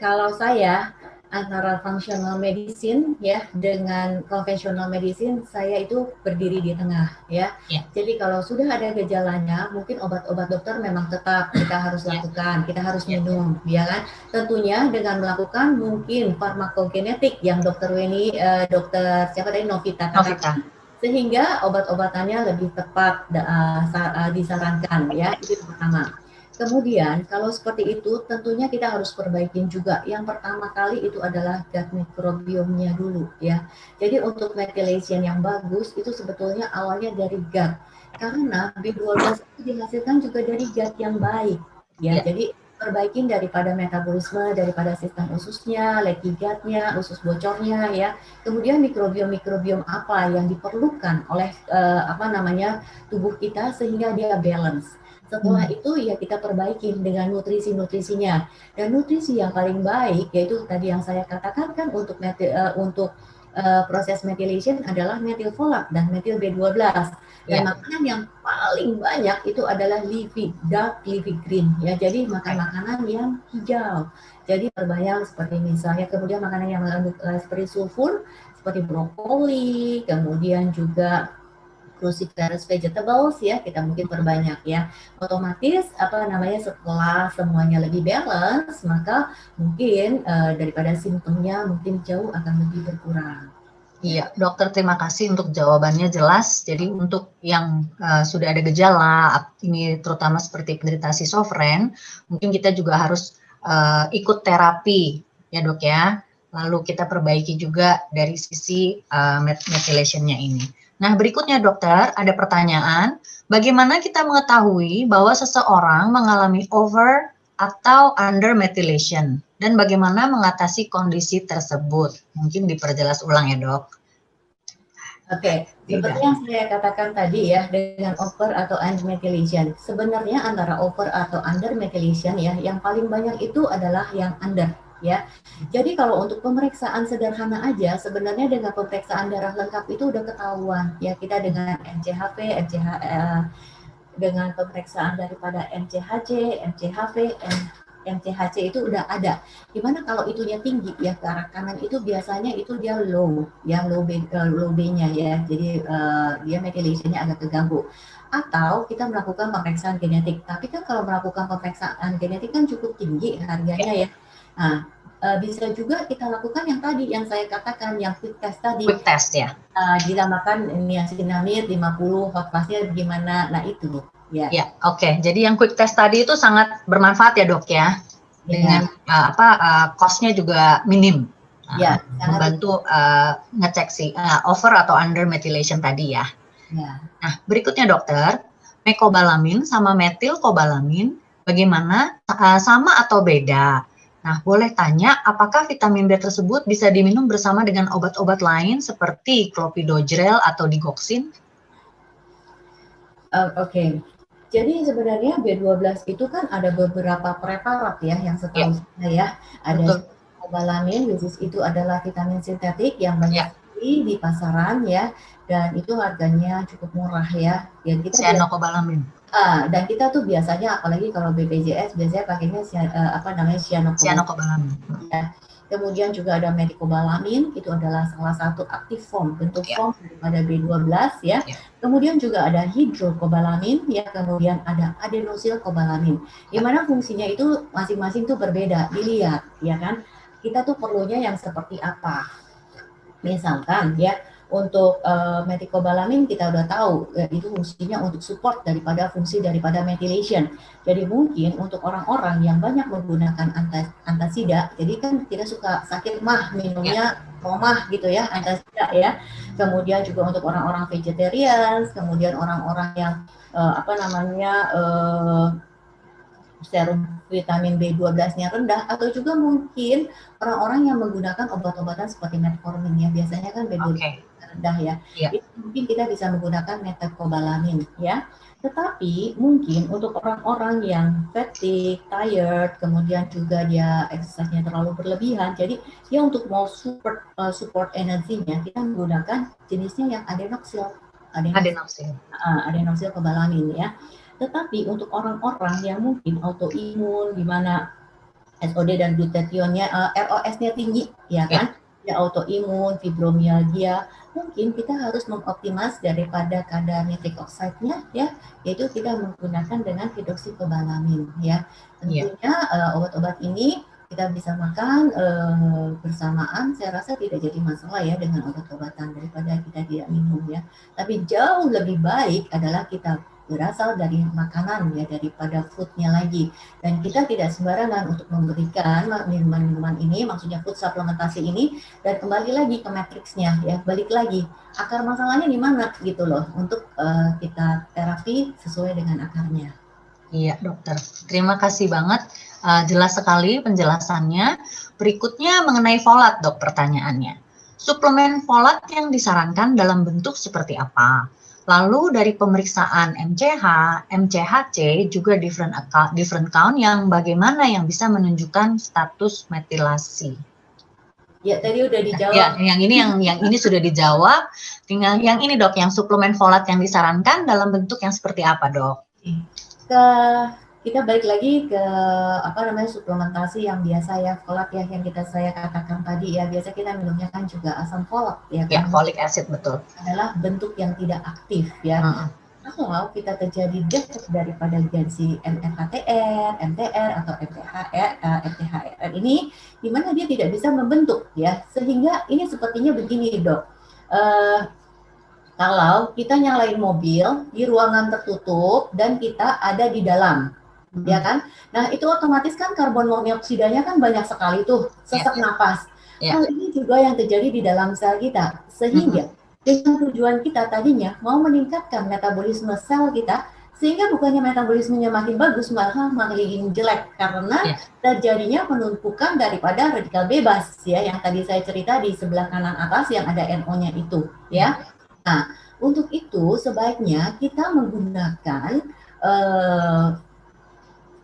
kalau saya antara functional medicine ya dengan conventional medicine, saya itu berdiri di tengah ya. Jadi kalau sudah ada gejalanya, mungkin obat-obat dokter memang tetap kita harus lakukan, kita harus minum, ya kan? Tentunya dengan melakukan mungkin farmakogenetik yang dokter Weni, dokter siapa tadi Novita. Sehingga obat-obatannya lebih tepat disarankan ya, itu yang pertama. Kemudian kalau seperti itu tentunya kita harus perbaikin juga. Yang pertama kali itu adalah gut microbiome-nya dulu ya. Jadi untuk methylation yang bagus itu sebetulnya awalnya dari gut. Karena B12 itu dihasilkan juga dari gut yang baik ya. Jadi perbaikin daripada metabolisme, daripada sistem ususnya, leaky gut-nya, usus bocornya ya. Kemudian mikrobiom apa yang diperlukan oleh tubuh kita sehingga dia balance. Setelah itu ya kita perbaikin dengan nutrisi-nutrisinya. Dan nutrisi yang paling baik yaitu tadi yang saya katakan kan untuk proses methylation adalah methylfolate dan metyl B12. Dan makanan yang paling banyak itu adalah leafy, dark leafy green ya. Jadi makan makanan yang hijau. Jadi terbayang seperti misalnya kemudian makanan yang mengandung seperti sulfur, seperti brokoli, kemudian juga cruciferous vegetables ya, kita mungkin perbanyak ya. Otomatis setelah semuanya lebih balance, maka mungkin daripada simptomnya mungkin jauh akan lebih berkurang. Iya, dokter, terima kasih untuk jawabannya jelas. Jadi untuk yang sudah ada gejala, ini terutama seperti penderita schizofren, mungkin kita juga harus ikut terapi, ya dok ya. Lalu kita perbaiki juga dari sisi methylation-nya ini. Nah, berikutnya dokter, ada pertanyaan, bagaimana kita mengetahui bahwa seseorang mengalami over atau under methylation? Dan bagaimana mengatasi kondisi tersebut? Mungkin diperjelas ulang ya dok. Oke, seperti yang saya katakan tadi ya, dengan over atau under methylation. Sebenarnya antara over atau under methylation ya, yang paling banyak itu adalah yang under ya. Jadi kalau untuk pemeriksaan sederhana aja, sebenarnya dengan pemeriksaan darah lengkap itu udah ketahuan ya, kita dengan MCHV, dengan pemeriksaan daripada MCHC, MCHV, MCHC itu udah ada. Gimana kalau itunya tinggi ya ke arah kanan itu biasanya itu dia low, yang low B-nya ya. Jadi dia methylation-nya agak keganggu. Atau kita melakukan pemeriksaan genetik. Tapi kan kalau melakukan pemeriksaan genetik kan cukup tinggi harganya ya. Nah, bisa juga kita lakukan yang tadi yang saya katakan yang quick test tadi. Quick test ya. Dinamakan niacinamide 50, hot fast-nya gimana? Nah itu. Ya, oke. Jadi yang quick test tadi itu sangat bermanfaat ya dok ya, dengan cost-nya juga minim, membantu ngecek si over atau under methylation tadi ya. Nah, berikutnya dokter, mecobalamin sama metylcobalamin, bagaimana sama atau beda? Nah, boleh tanya, apakah vitamin B tersebut bisa diminum bersama dengan obat-obat lain seperti clopidogrel atau digoxin? Oke. Jadi sebenarnya B12 itu kan ada beberapa preparat ya yang setahu saya ya. Ada cyanocobalamin, itu adalah vitamin sintetik yang banyak di pasaran ya, dan itu harganya cukup murah ya. Dan kita cyanocobalamin. Dan kita tuh biasanya apalagi kalau BPJS biasanya pakainya cyanocobalamin. Ya. Kemudian juga ada methylcobalamin, itu adalah salah satu aktif form, bentuk form daripada B12 ya. Kemudian juga ada hidrokobalamin ya, kemudian ada adenosylcobalamin. Di mana fungsinya itu masing-masing tuh berbeda, dilihat ya kan. Kita tuh perlunya yang seperti apa. Misalkan ya, untuk methylcobalamin kita udah tahu itu fungsinya untuk support daripada fungsi daripada methylation. Jadi mungkin untuk orang-orang yang banyak menggunakan antasida, jadi kan tidak suka sakit mah minumnya romah gitu ya, antasida ya. Kemudian juga untuk orang-orang vegetarian, kemudian orang-orang yang serum vitamin B12-nya rendah, atau juga mungkin orang-orang yang menggunakan obat-obatan seperti metformin ya, biasanya kan B12 rendah ya. Itu mungkin kita bisa menggunakan methylcobalamin ya. Tetapi mungkin untuk orang-orang yang fatigue, tired, kemudian juga dia exercise-nya terlalu berlebihan, jadi dia untuk mau support energinya, kita menggunakan jenisnya yang adenosylcobalamin ya. Tetapi untuk orang-orang yang mungkin autoimun, di mana SOD dan glutathionnya, ROS-nya tinggi, ya kan? Ya autoimun, fibromialgia, mungkin kita harus mengoptimas daripada kadar nitric oxide-nya, ya, yaitu kita menggunakan dengan hidroksykobalamin, ya. Tentunya obat-obat ini kita bisa makan bersamaan, saya rasa tidak jadi masalah ya dengan obat-obatan daripada kita tidak minum ya. Tapi jauh lebih baik adalah kita berasal dari makanan ya, daripada foodnya lagi. Dan kita tidak sembarangan untuk memberikan minuman-minuman ini, maksudnya food supplementasi ini, dan kembali lagi ke matriksnya ya, balik lagi akar masalahnya di mana gitu loh, untuk kita terapi sesuai dengan akarnya. Iya dokter, terima kasih banget, jelas sekali penjelasannya. Berikutnya mengenai folat dok, pertanyaannya. Suplemen folat yang disarankan dalam bentuk seperti apa? Lalu dari pemeriksaan MCH, MCHC juga different count yang bagaimana yang bisa menunjukkan status metilasi? Ya, tadi udah dijawab. Ya, yang ini sudah dijawab. Tinggal yang ini dok, yang suplemen folat yang disarankan dalam bentuk yang seperti apa dok? Kita balik lagi ke suplementasi yang biasa ya, folat ya, yang saya katakan tadi ya, biasa kita minumnya kan juga asam folat ya kan. Ya, folic acid betul. Adalah bentuk yang tidak aktif ya. Kalau kita terjadi defek daripada si MFHTR, MTR atau MTHR ini, di mana dia tidak bisa membentuk ya, sehingga ini sepertinya begini dok. Kalau kita nyalain mobil di ruangan tertutup dan kita ada di dalam, ya kan? Nah itu otomatis kan karbon monoksidanya kan banyak sekali tuh, sesak napas. Hal ini juga yang terjadi di dalam sel kita, sehingga dengan tujuan kita tadinya mau meningkatkan metabolisme sel kita, sehingga bukannya metabolismenya makin bagus, malah makin jelek karena terjadinya penumpukan daripada radikal bebas ya, yang tadi saya cerita di sebelah kanan atas yang ada NO-nya itu ya. Nah, untuk itu sebaiknya kita menggunakan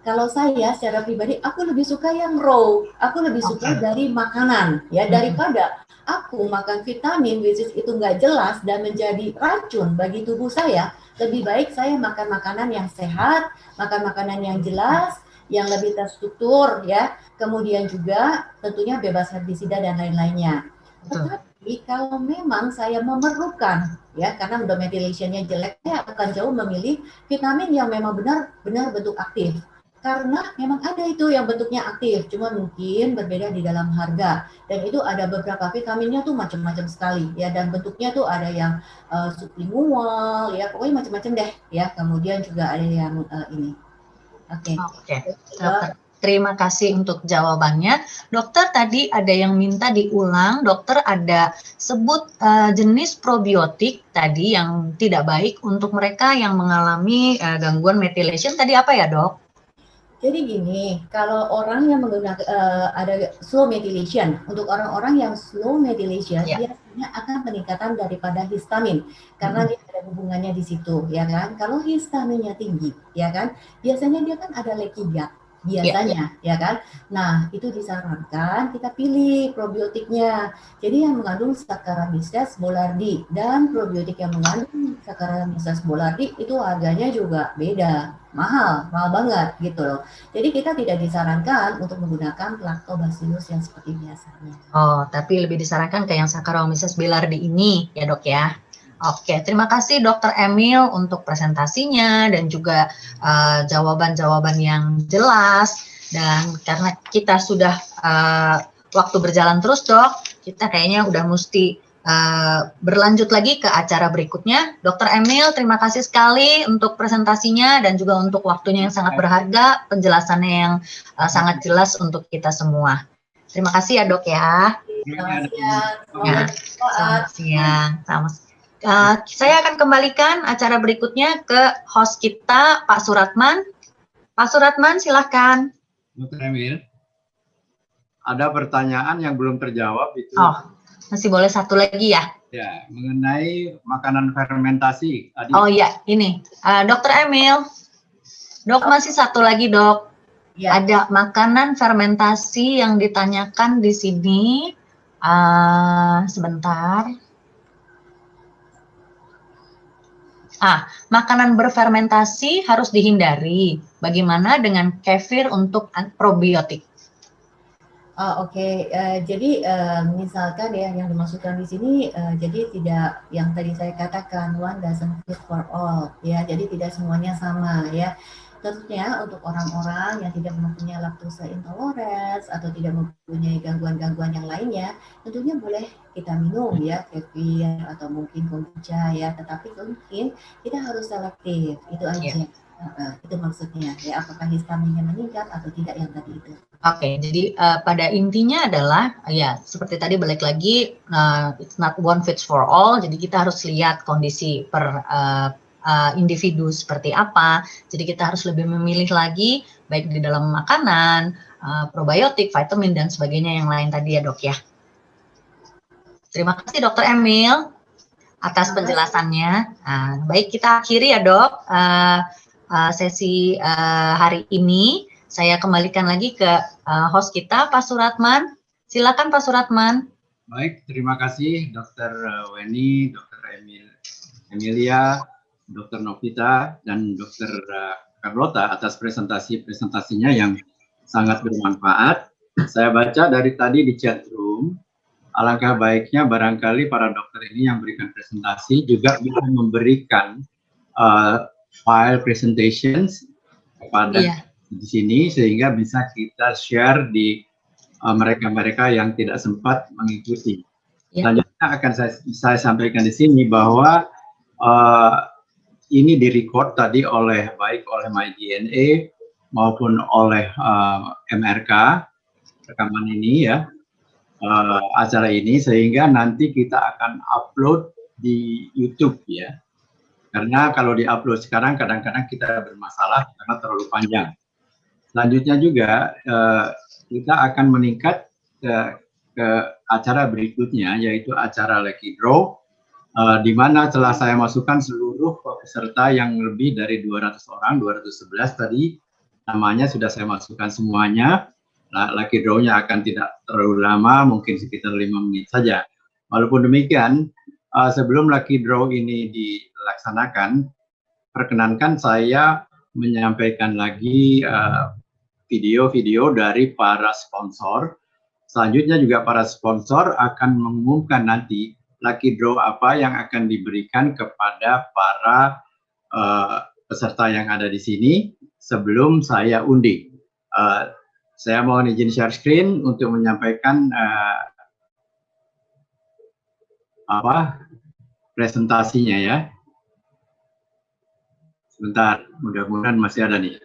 kalau saya secara pribadi aku lebih suka yang raw, aku lebih suka dari makanan ya, daripada aku makan vitamin which is itu nggak jelas dan menjadi racun bagi tubuh saya. Lebih baik saya makan makanan yang sehat, makan makanan yang jelas, yang lebih terstruktur ya, kemudian juga tentunya bebas herbisida dan lain-lainnya. Tetapi kalau memang saya memerlukan ya, karena methylation-nya jelek, saya akan jauh memilih vitamin yang memang benar-benar bentuk aktif. Karena memang ada itu yang bentuknya aktif, cuma mungkin berbeda di dalam harga. Dan itu ada beberapa vitaminnya tuh macam-macam sekali ya, dan bentuknya tuh ada yang sublingual ya, pokoknya macam-macam deh ya. Kemudian juga ada yang ini. Oke. Dokter, terima kasih untuk jawabannya. Dokter, tadi ada yang minta diulang. Dokter, ada sebut jenis probiotik tadi yang tidak baik untuk mereka yang mengalami gangguan methylation. Tadi apa ya dok? Jadi gini, kalau orang yang menggunakan ada slow methylation, untuk orang-orang yang slow methylation biasanya akan peningkatan daripada histamin karena dia ada hubungannya di situ, ya kan? Kalau histaminnya tinggi, ya kan? Biasanya dia kan ada leaky gut biasanya, ya kan? Nah, itu disarankan kita pilih probiotiknya. Jadi yang mengandung Saccharomyces boulardii dan probiotik yang mengandung Saccharomyces boulardii itu harganya juga beda. Mahal banget gitu loh. Jadi kita tidak disarankan untuk menggunakan Lactobacillus yang seperti biasanya. Oh, tapi lebih disarankan ke yang Saccharomyces boulardii ini ya dok ya. Oke, terima kasih Dokter Emil untuk presentasinya dan juga jawaban-jawaban yang jelas. Dan karena kita sudah waktu berjalan terus dok, kita kayaknya udah mesti berlanjut lagi ke acara berikutnya. Dokter Emil, terima kasih sekali untuk presentasinya dan juga untuk waktunya yang sangat berharga, penjelasannya yang sangat jelas untuk kita semua. Terima kasih ya dok ya. Selamat siang. Saya akan kembalikan acara berikutnya ke host kita, Pak Suratman. Pak Suratman, silahkan. Dr. Emil, ada pertanyaan yang belum terjawab itu. Oh, masih boleh satu lagi ya? Ya, mengenai makanan fermentasi. Oh iya, ini. Dr. Emil, dok masih satu lagi dok. Ya. Ada makanan fermentasi yang ditanyakan di sini. Sebentar. Makanan berfermentasi harus dihindari. Bagaimana dengan kefir untuk probiotik? Oke. Jadi misalkan ya yang dimaksudkan di sini, jadi tidak yang tadi saya katakan one doesn't fit for all ya. Jadi tidak semuanya sama ya. Tentunya untuk orang-orang yang tidak mempunyai lactose intolerance atau tidak mempunyai gangguan-gangguan yang lainnya, tentunya boleh kita minum ya kefir atau mungkin kombucha ya, tetapi mungkin kita harus selektif, itu aja. Itu maksudnya ya, apakah histaminnya meningkat atau tidak yang tadi itu. Oke, jadi pada intinya adalah ya seperti tadi balik lagi, it's not one fits for all. Jadi kita harus lihat kondisi per individu seperti apa. Jadi kita harus lebih memilih lagi baik di dalam makanan, probiotik, vitamin dan sebagainya yang lain tadi ya dok ya. Terima kasih Dokter Emil atas penjelasannya. Baik, kita akhiri ya dok sesi hari ini. Saya kembalikan lagi ke host kita Pak Suratman. Silakan Pak Suratman. Baik, terima kasih Dr. Weni, Dr. Emilia, Dr. Novita, dan Dr. Carlota atas presentasinya yang sangat bermanfaat. Saya baca dari tadi di chat room, alangkah baiknya barangkali para dokter ini yang berikan presentasi juga bisa memberikan file presentations kepada di sini sehingga bisa kita share di mereka-mereka yang tidak sempat mengikuti. Selanjutnya akan saya sampaikan di sini bahwa ini direcord tadi baik oleh MyDNA maupun oleh MRK rekaman ini ya, acara ini, sehingga nanti kita akan upload di YouTube ya. Karena kalau di-upload sekarang kadang-kadang kita bermasalah karena terlalu panjang. Selanjutnya juga kita akan meningkat ke acara berikutnya, yaitu acara Lucky Draw, di mana setelah saya masukkan seluruh peserta yang lebih dari 200 orang, 211 tadi, namanya sudah saya masukkan semuanya. Lucky Draw-nya akan tidak terlalu lama, mungkin sekitar 5 menit saja. Walaupun demikian, sebelum Lucky Draw ini dilaksanakan, perkenankan saya menyampaikan lagi video-video dari para sponsor. Selanjutnya juga para sponsor akan mengumumkan nanti lucky draw apa yang akan diberikan kepada para peserta yang ada di sini sebelum saya undi. Saya mohon izin share screen untuk menyampaikan presentasinya ya. Sebentar, mudah-mudahan masih ada nih.